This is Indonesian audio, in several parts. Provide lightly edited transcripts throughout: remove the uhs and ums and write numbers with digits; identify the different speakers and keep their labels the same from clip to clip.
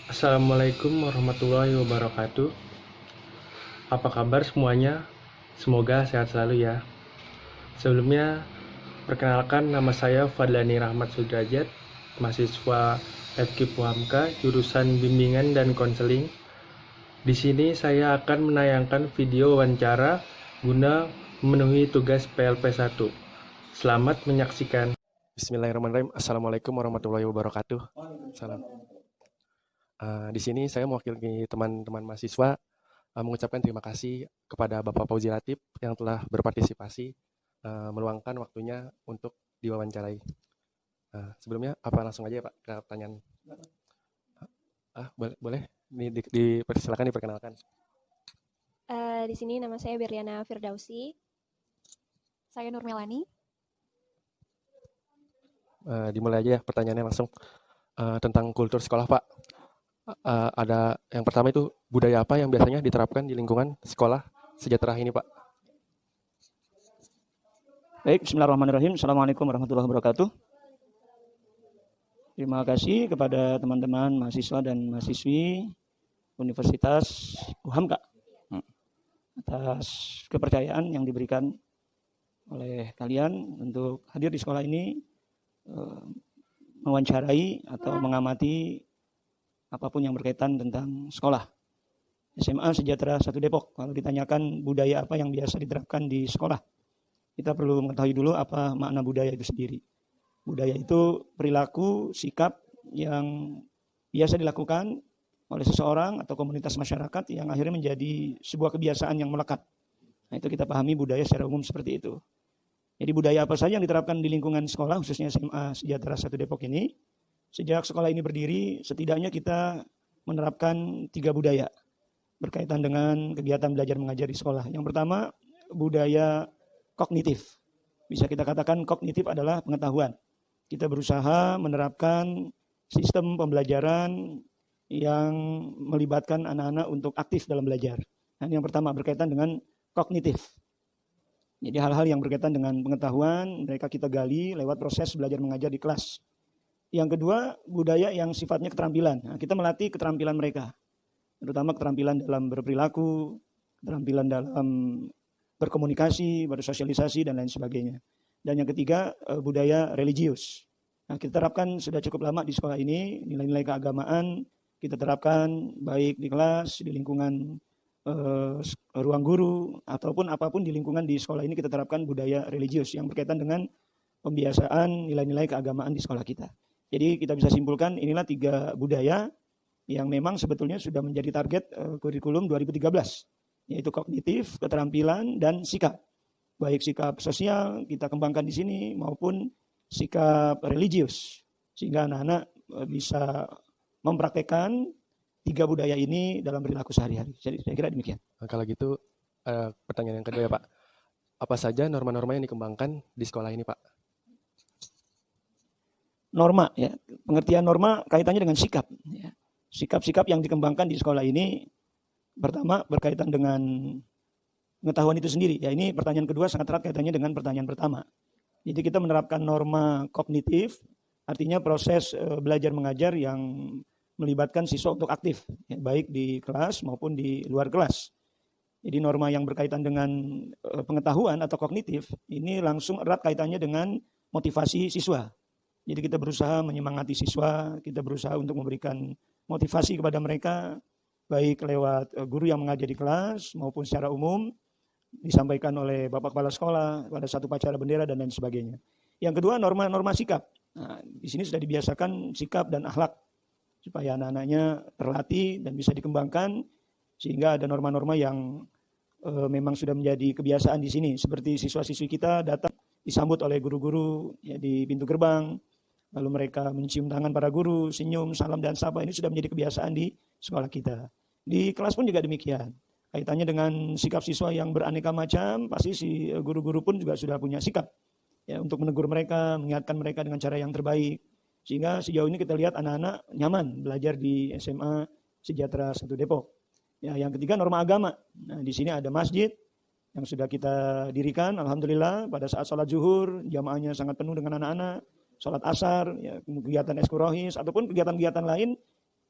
Speaker 1: Assalamualaikum warahmatullahi wabarakatuh. Apa kabar semuanya? Semoga sehat selalu ya. Sebelumnya, perkenalkan nama saya Fadlani Rahmat Sudrajat, mahasiswa FK Puhamka, jurusan Bimbingan dan Konseling. Di sini saya akan menayangkan video wawancara guna memenuhi tugas PLP 1. Selamat menyaksikan. Bismillahirrahmanirrahim. Assalamualaikum warahmatullahi wabarakatuh. Salam. Di sini saya mewakili teman-teman mahasiswa mengucapkan terima kasih kepada Bapak Fauzi Latif yang telah berpartisipasi meluangkan waktunya untuk diwawancarai. Sebelumnya apa langsung aja ya Pak ke pertanyaan? Boleh silakan diperkenalkan.
Speaker 2: Di sini nama saya Berliana Firdausi.
Speaker 3: Saya Nur Melani.
Speaker 1: Dimulai aja ya pertanyaannya langsung tentang kultur sekolah Pak. Ada yang pertama itu budaya apa yang biasanya diterapkan di lingkungan sekolah sejahtera ini Pak?
Speaker 4: Baik, bismillahirrahmanirrahim. Assalamualaikum warahmatullahi wabarakatuh. Terima kasih kepada teman-teman mahasiswa dan mahasiswi Universitas Puhamka atas kepercayaan yang diberikan oleh kalian untuk hadir di sekolah ini, mewawancarai atau mengamati apapun yang berkaitan tentang sekolah. SMA Sejahtera 1 Depok, kalau ditanyakan budaya apa yang biasa diterapkan di sekolah, kita perlu mengetahui dulu apa makna budaya itu sendiri. Budaya itu perilaku, sikap yang biasa dilakukan oleh seseorang atau komunitas masyarakat yang akhirnya menjadi sebuah kebiasaan yang melekat. Nah, itu kita pahami budaya secara umum seperti itu. Jadi budaya apa saja yang diterapkan di lingkungan sekolah, khususnya SMA Sejahtera 1 Depok ini, sejak sekolah ini berdiri, setidaknya kita menerapkan 3 budaya berkaitan dengan kegiatan belajar mengajar di sekolah. Yang pertama, budaya kognitif. Bisa kita katakan kognitif adalah pengetahuan. Kita berusaha menerapkan sistem pembelajaran yang melibatkan anak-anak untuk aktif dalam belajar. Nah, yang pertama berkaitan dengan kognitif. Jadi hal-hal yang berkaitan dengan pengetahuan, mereka kita gali lewat proses belajar mengajar di kelas. Yang kedua, budaya yang sifatnya keterampilan. Nah, kita melatih keterampilan mereka, terutama keterampilan dalam berperilaku, keterampilan dalam berkomunikasi, bersosialisasi, dan lain sebagainya. Dan yang ketiga, budaya religius. Nah, kita terapkan sudah cukup lama di sekolah ini, nilai-nilai keagamaan, kita terapkan baik di kelas, di lingkungan ruang guru, ataupun apapun di lingkungan di sekolah ini kita terapkan budaya religius yang berkaitan dengan pembiasaan nilai-nilai keagamaan di sekolah kita. Jadi kita bisa simpulkan inilah 3 budaya yang memang sebetulnya sudah menjadi target kurikulum 2013, yaitu kognitif, keterampilan, dan sikap. Baik sikap sosial kita kembangkan di sini maupun sikap religius, sehingga anak-anak bisa mempraktekkan 3 budaya ini dalam perilaku sehari-hari. Jadi saya kira demikian.
Speaker 1: Kalau gitu pertanyaan yang kedua ya Pak, apa saja norma-norma yang dikembangkan di sekolah ini Pak?
Speaker 4: Norma, ya, pengertian norma kaitannya dengan sikap. Ya. Sikap-sikap yang dikembangkan di sekolah ini, pertama berkaitan dengan pengetahuan itu sendiri. Ya, ini pertanyaan kedua sangat erat kaitannya dengan pertanyaan pertama. Jadi kita menerapkan norma kognitif, artinya proses belajar mengajar yang melibatkan siswa untuk aktif, ya, baik di kelas maupun di luar kelas. Jadi norma yang berkaitan dengan pengetahuan atau kognitif ini langsung erat kaitannya dengan motivasi siswa. Jadi kita berusaha menyemangati siswa, kita berusaha untuk memberikan motivasi kepada mereka, baik lewat guru yang mengajar di kelas maupun secara umum, disampaikan oleh Bapak Kepala Sekolah pada satu upacara bendera dan lain sebagainya. Yang kedua, norma-norma sikap. Nah, di sini sudah dibiasakan sikap dan akhlak, supaya anak-anaknya terlatih dan bisa dikembangkan, sehingga ada norma-norma yang memang sudah menjadi kebiasaan di sini. Seperti siswa-siswi kita datang disambut oleh guru-guru ya, di pintu gerbang, lalu mereka mencium tangan para guru, senyum, salam, dan sapa. Ini sudah menjadi kebiasaan di sekolah kita. Di kelas pun juga demikian. Kaitannya dengan sikap siswa yang beraneka macam, pasti si guru-guru pun juga sudah punya sikap ya, untuk menegur mereka, mengingatkan mereka dengan cara yang terbaik. Sehingga sejauh ini kita lihat anak-anak nyaman belajar di SMA Sejahtera 1 Depok. Ya, yang ketiga, norma agama. Nah, di sini ada masjid yang sudah kita dirikan. Alhamdulillah pada saat sholat zuhur, jamaahnya sangat penuh dengan anak-anak. Sholat asar, ya, kegiatan eskurohis, ataupun kegiatan-kegiatan lain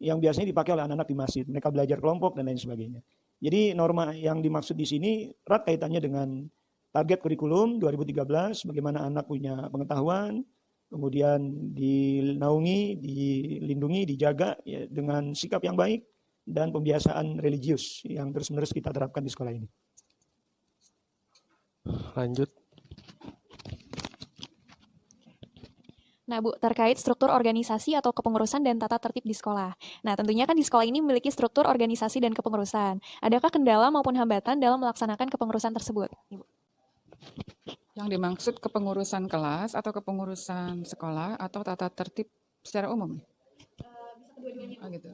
Speaker 4: yang biasanya dipakai oleh anak-anak di masjid. Mereka belajar kelompok dan lain sebagainya. Jadi norma yang dimaksud di sini erat kaitannya dengan target kurikulum 2013, bagaimana anak punya pengetahuan, kemudian dinaungi, dilindungi, dijaga ya, dengan sikap yang baik dan pembiasaan religius yang terus-menerus kita terapkan di sekolah ini.
Speaker 1: Lanjut.
Speaker 3: Nah, Bu, terkait struktur organisasi atau kepengurusan dan tata tertib di sekolah. Nah, tentunya kan di sekolah ini memiliki struktur organisasi dan kepengurusan. Adakah kendala maupun hambatan dalam melaksanakan kepengurusan tersebut? Ibu.
Speaker 5: Yang dimaksud kepengurusan kelas atau kepengurusan sekolah atau tata tertib secara umum? Oh, gitu.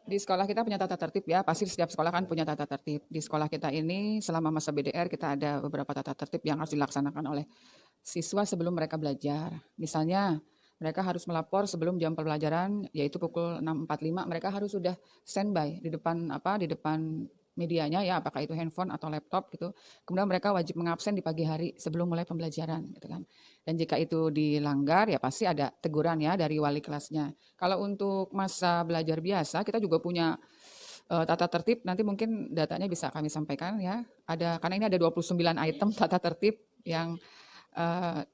Speaker 5: Di sekolah kita punya tata tertib ya, pasti setiap sekolah kan punya tata tertib. Di sekolah kita ini selama masa BDR kita ada beberapa tata tertib yang harus dilaksanakan oleh siswa sebelum mereka belajar. Misalnya mereka harus melapor sebelum jam pembelajaran yaitu pukul 6.45, mereka harus sudah standby di depan medianya ya, apakah itu handphone atau laptop gitu. Kemudian mereka wajib mengabsen di pagi hari sebelum mulai pembelajaran gitu kan. Dan jika itu dilanggar ya pasti ada teguran ya dari wali kelasnya. Kalau untuk masa belajar biasa kita juga punya tata tertib, nanti mungkin datanya bisa kami sampaikan ya. Karena ini ada 29 item tata tertib yang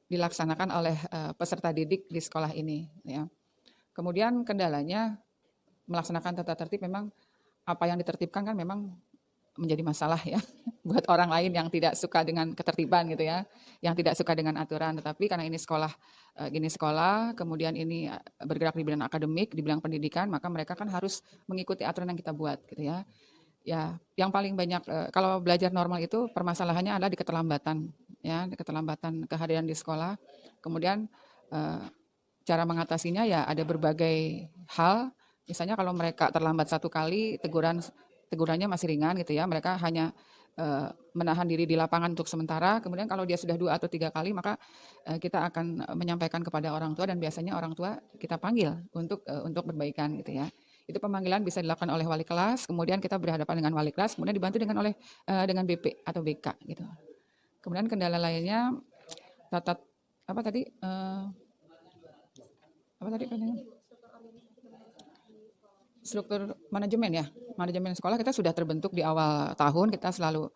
Speaker 5: dilaksanakan oleh peserta didik di sekolah ini ya. Kemudian kendalanya melaksanakan tata tertib memang apa yang ditertibkan kan memang menjadi masalah ya buat orang lain yang tidak suka dengan ketertiban gitu ya, yang tidak suka dengan aturan. Tetapi karena ini sekolah kemudian ini bergerak di bidang akademik, di bidang pendidikan, maka mereka kan harus mengikuti aturan yang kita buat gitu ya. Ya, yang paling banyak kalau belajar normal itu permasalahannya adalah di keterlambatan ya, di keterlambatan kehadiran di sekolah. Kemudian cara mengatasinya ya ada berbagai hal. Misalnya kalau mereka terlambat satu kali, tegurannya masih ringan gitu ya, mereka hanya menahan diri di lapangan untuk sementara. Kemudian kalau dia sudah 2 atau 3 kali, maka kita akan menyampaikan kepada orang tua dan biasanya orang tua kita panggil untuk perbaikan gitu ya. Itu pemanggilan bisa dilakukan oleh wali kelas, kemudian kita berhadapan dengan wali kelas, kemudian dibantu dengan BP atau BK gitu. Kemudian kendala lainnya apa tadi struktur manajemen ya. Manajemen sekolah kita sudah terbentuk di awal tahun, kita selalu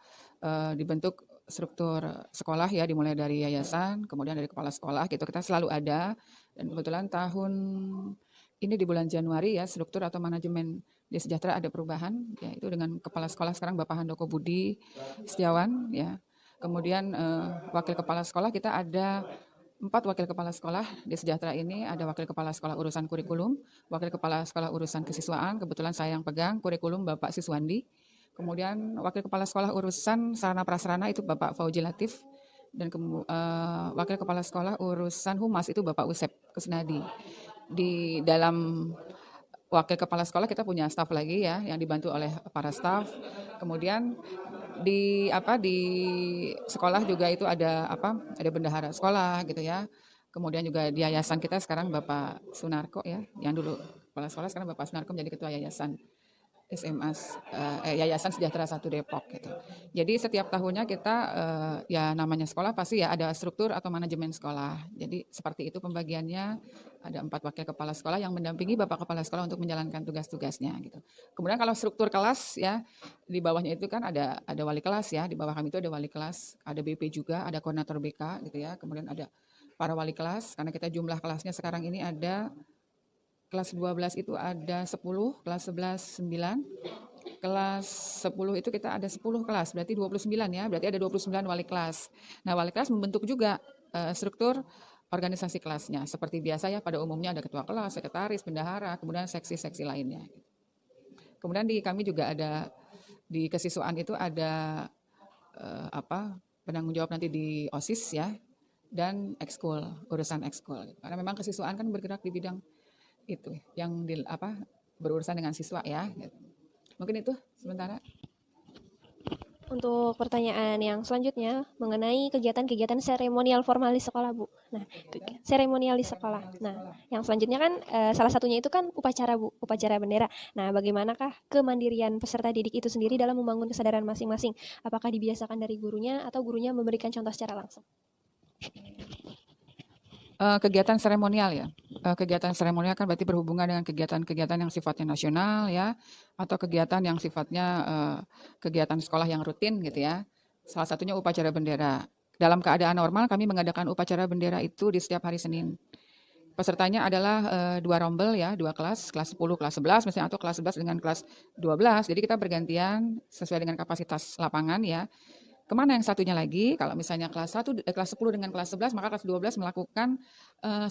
Speaker 5: dibentuk struktur sekolah ya, dimulai dari yayasan, kemudian dari kepala sekolah gitu, kita selalu ada. Dan kebetulan tahun ini di bulan Januari ya, struktur atau manajemen di Sejahtera ada perubahan, yaitu dengan kepala sekolah sekarang Bapak Handoko Budi Setiawan ya. Kemudian wakil kepala sekolah kita ada 4 wakil kepala sekolah di Sejahtera ini. Ada wakil kepala sekolah urusan kurikulum, wakil kepala sekolah urusan kesiswaan, kebetulan saya yang pegang kurikulum Bapak Siswandi. Kemudian wakil kepala sekolah urusan sarana prasarana itu Bapak Fauji Latif, dan wakil kepala sekolah urusan humas itu Bapak Usep Kusnadi. Di dalam wakil kepala sekolah kita punya staf lagi ya, yang dibantu oleh para staf. Kemudian di sekolah juga itu ada bendahara sekolah gitu ya. Kemudian juga di yayasan kita sekarang Bapak Sunarko ya, yang dulu kepala sekolah, sekarang Bapak Sunarko menjadi ketua yayasan Yayasan Sejahtera 1 Depok gitu. Jadi setiap tahunnya kita ya namanya sekolah pasti ya ada struktur atau manajemen sekolah. Jadi seperti itu pembagiannya, ada 4 wakil kepala sekolah yang mendampingi Bapak Kepala Sekolah untuk menjalankan tugas-tugasnya gitu. Kemudian kalau struktur kelas ya, di bawahnya itu kan ada wali kelas ya, di bawah kami itu ada wali kelas, ada BP juga, ada koordinator BK gitu ya. Kemudian ada para wali kelas, karena kita jumlah kelasnya sekarang ini ada kelas 12 itu ada 10, kelas 11 9, kelas 10 itu kita ada 10 kelas, berarti 29 ya, berarti ada 29 wali kelas. Nah, wali kelas membentuk juga struktur organisasi kelasnya. Seperti biasa ya, pada umumnya ada ketua kelas, sekretaris, bendahara, kemudian seksi-seksi lainnya. Kemudian di kami juga ada, di kesiswaan itu ada penanggung jawab nanti di OSIS ya, dan ekskul, urusan ekskul. Karena memang kesiswaan kan bergerak di bidang itu yang berurusan dengan siswa ya. Mungkin itu sementara.
Speaker 2: Untuk pertanyaan yang selanjutnya mengenai kegiatan-kegiatan seremonial formal di sekolah, Bu. Nah, seremonial di sekolah. Nah, yang selanjutnya kan salah satunya itu kan upacara, Bu, upacara bendera. Nah, bagaimanakah kemandirian peserta didik itu sendiri dalam membangun kesadaran masing-masing? Apakah dibiasakan dari gurunya atau gurunya memberikan contoh secara langsung?
Speaker 5: Kegiatan seremonial ya. Kegiatan seremonial kan berarti berhubungan dengan kegiatan-kegiatan yang sifatnya nasional ya, atau kegiatan yang sifatnya kegiatan sekolah yang rutin gitu ya. Salah satunya upacara bendera. Dalam keadaan normal kami mengadakan upacara bendera itu di setiap hari Senin. Pesertanya adalah 2 rombel ya, 2 kelas 10, kelas 11 misalnya, atau kelas 11 dengan kelas 12. Jadi kita bergantian sesuai dengan kapasitas lapangan ya. Kemana yang satunya lagi? Kalau misalnya kelas 10 dengan kelas 11, maka kelas 12 melakukan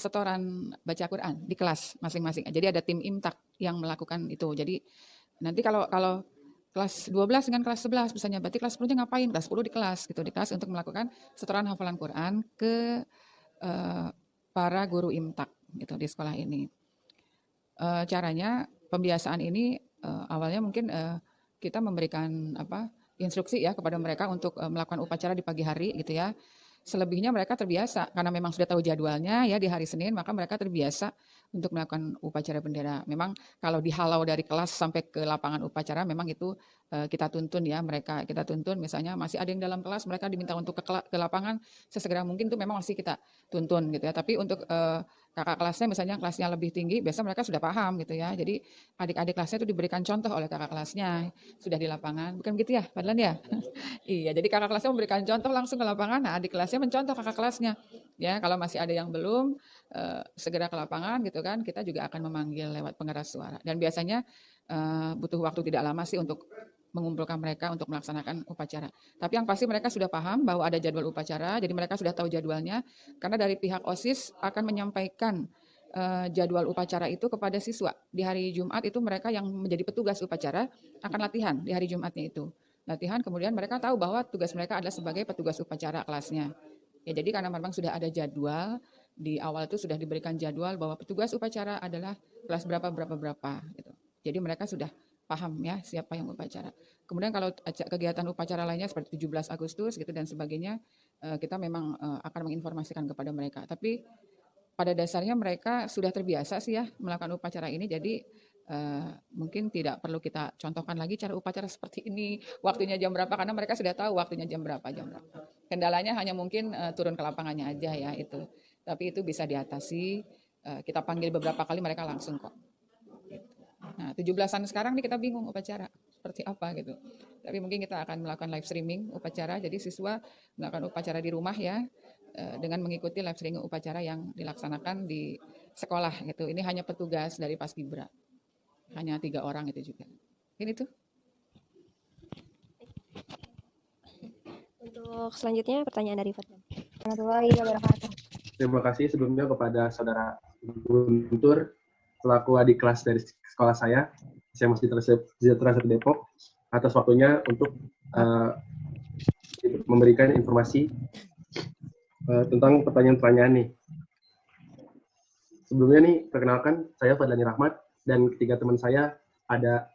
Speaker 5: setoran baca Quran di kelas masing-masing. Jadi ada tim imtak yang melakukan itu. Jadi nanti kalau kelas 12 dengan kelas 11 misalnya, berarti kelas 10-nya ngapain? Kelas 10 di kelas untuk melakukan setoran hafalan Quran ke para guru imtak gitu di sekolah ini. Caranya pembiasaan ini awalnya mungkin kita memberikan instruksi ya kepada mereka untuk melakukan upacara di pagi hari gitu ya. Selebihnya mereka terbiasa karena memang sudah tahu jadwalnya ya di hari Senin, maka mereka terbiasa untuk melakukan upacara bendera. Memang kalau dihalau dari kelas sampai ke lapangan upacara memang itu kita tuntun ya mereka. Kita tuntun misalnya masih ada yang dalam kelas mereka diminta untuk ke lapangan sesegera mungkin itu memang masih kita tuntun gitu ya. Tapi untuk kakak kelasnya misalnya kelasnya lebih tinggi, biasa mereka sudah paham gitu ya. Jadi adik-adik kelasnya itu diberikan contoh oleh kakak kelasnya sudah di lapangan. Bukan gitu ya, Fadlan ya? Iya, jadi kakak kelasnya memberikan contoh langsung ke lapangan. Nah, adik kelasnya mencontoh kakak kelasnya. Ya, kalau masih ada yang belum segera ke lapangan gitu kan, kita juga akan memanggil lewat pengeras suara. Dan biasanya butuh waktu tidak lama sih untuk mengumpulkan mereka untuk melaksanakan upacara. Tapi yang pasti mereka sudah paham bahwa ada jadwal upacara, jadi mereka sudah tahu jadwalnya, karena dari pihak OSIS akan menyampaikan jadwal upacara itu kepada siswa. Di hari Jumat itu mereka yang menjadi petugas upacara akan latihan di hari Jumatnya itu. Latihan, kemudian mereka tahu bahwa tugas mereka adalah sebagai petugas upacara kelasnya. Ya, jadi karena memang sudah ada jadwal, di awal itu sudah diberikan jadwal bahwa petugas upacara adalah kelas berapa gitu. Jadi mereka sudah paham ya siapa yang upacara. Kemudian kalau kegiatan upacara lainnya seperti 17 Agustus gitu dan sebagainya, kita memang akan menginformasikan kepada mereka. Tapi pada dasarnya mereka sudah terbiasa sih ya melakukan upacara ini, jadi mungkin tidak perlu kita contohkan lagi cara upacara seperti ini, waktunya jam berapa, karena mereka sudah tahu waktunya jam berapa. Kendalanya hanya mungkin turun ke lapangannya aja ya itu. Tapi itu bisa diatasi, kita panggil beberapa kali mereka langsung kok. Nah, 17-an sekarang nih kita bingung upacara seperti apa gitu. Tapi mungkin kita akan melakukan live streaming upacara, jadi siswa melakukan upacara di rumah ya, dengan mengikuti live streaming upacara yang dilaksanakan di sekolah gitu. Ini hanya petugas dari Paskibra, hanya 3 orang itu juga. Ini tuh.
Speaker 2: Untuk selanjutnya pertanyaan dari Fadlan. Warahmatullahi wabarakatuh.
Speaker 1: Terima kasih sebelumnya kepada saudara Guntur selaku adik kelas dari sekolah saya Mustika Sejahtera 1 Depok atas waktunya untuk memberikan informasi tentang pertanyaan-pertanyaan nih. Sebelumnya nih, perkenalkan saya Fadlani Rahmat dan ketiga teman saya ada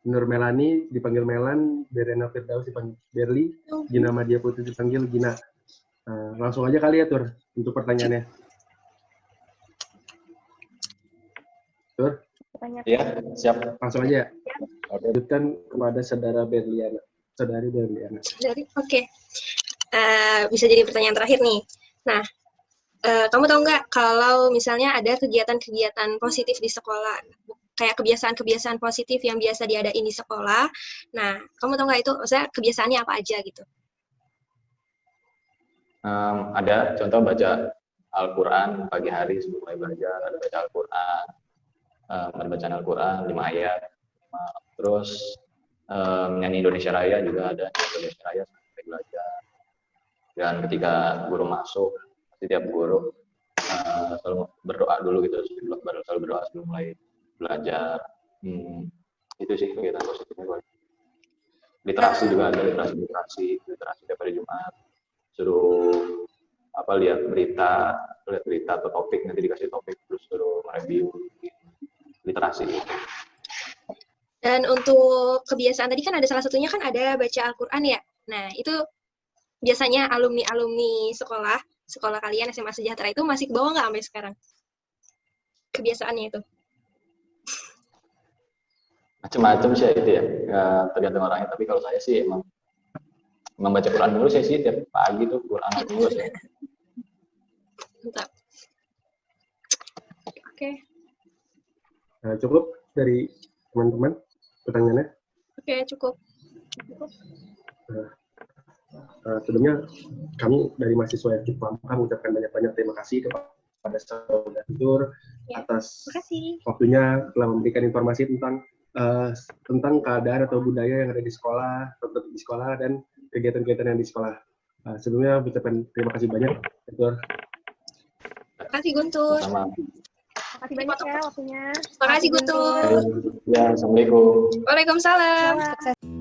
Speaker 1: Nur Melani dipanggil Melan, Berena Firdaus dipanggil Berli, Gina Madia Putri dipanggil Gina. Langsung aja kali ya Tur untuk pertanyaannya. Tur?
Speaker 6: Ya, siap.
Speaker 1: Langsung aja ya. Lanjutkan kepada saudari Berliana.
Speaker 2: Oke. Bisa jadi pertanyaan terakhir nih. Nah, kamu tahu nggak kalau misalnya ada kegiatan-kegiatan positif di sekolah, kayak kebiasaan-kebiasaan positif yang biasa diadain di sekolah. Nah, kamu tahu nggak itu, maksudnya kebiasaannya apa aja gitu?
Speaker 6: Ada contoh baca Al-Quran pagi hari sebelum mulai belajar, ada baca Al-Quran, ada bacaan Al-Quran 5 ayat, terus nyanyi Indonesia Raya juga ada, Indonesia Raya sampai belajar. Dan ketika guru masuk, setiap guru selalu berdoa dulu gitu, selalu berdoa sebelum mulai belajar. Itu sih kegiatan positifnya. Literasi juga ada, literasi tiap hari Jumat. Suruh lihat berita atau topik, nanti dikasih topik terus suruh mereview literasi.
Speaker 2: Dan untuk kebiasaan tadi kan ada salah satunya kan ada baca Al-Quran ya. Nah, itu biasanya alumni sekolah kalian SMA Sejahtera itu masih ke bawah nggak sampai sekarang? Kebiasaannya itu?
Speaker 6: Macam-macam sih itu ya, tergantung orangnya. Tapi kalau saya sih emang membaca Quran dulu, saya sih tiap pagi tuh Quran terus ya.
Speaker 2: Mantap.
Speaker 7: Oke.
Speaker 1: Nah, cukup dari teman-teman pertanyaannya.
Speaker 7: Oke, cukup.
Speaker 1: Sebelumnya kami dari mahasiswa yang cukup paham mengucapkan banyak-banyak terima kasih kepada saudara tutor atas waktunya telah memberikan informasi tentang keadaan atau budaya yang ada di sekolah, di sekolah dan kegiatan-kegiatan yang di sekolah. Sebelumnya mengucapkan terima kasih banyak, tutor.
Speaker 7: Terima kasih Guntur.
Speaker 6: Sama.
Speaker 7: Terima kasih banyak ya waktunya. Terima kasih Guntur.
Speaker 6: Ya, assalamualaikum.
Speaker 7: Waalaikumsalam.
Speaker 2: Sukses.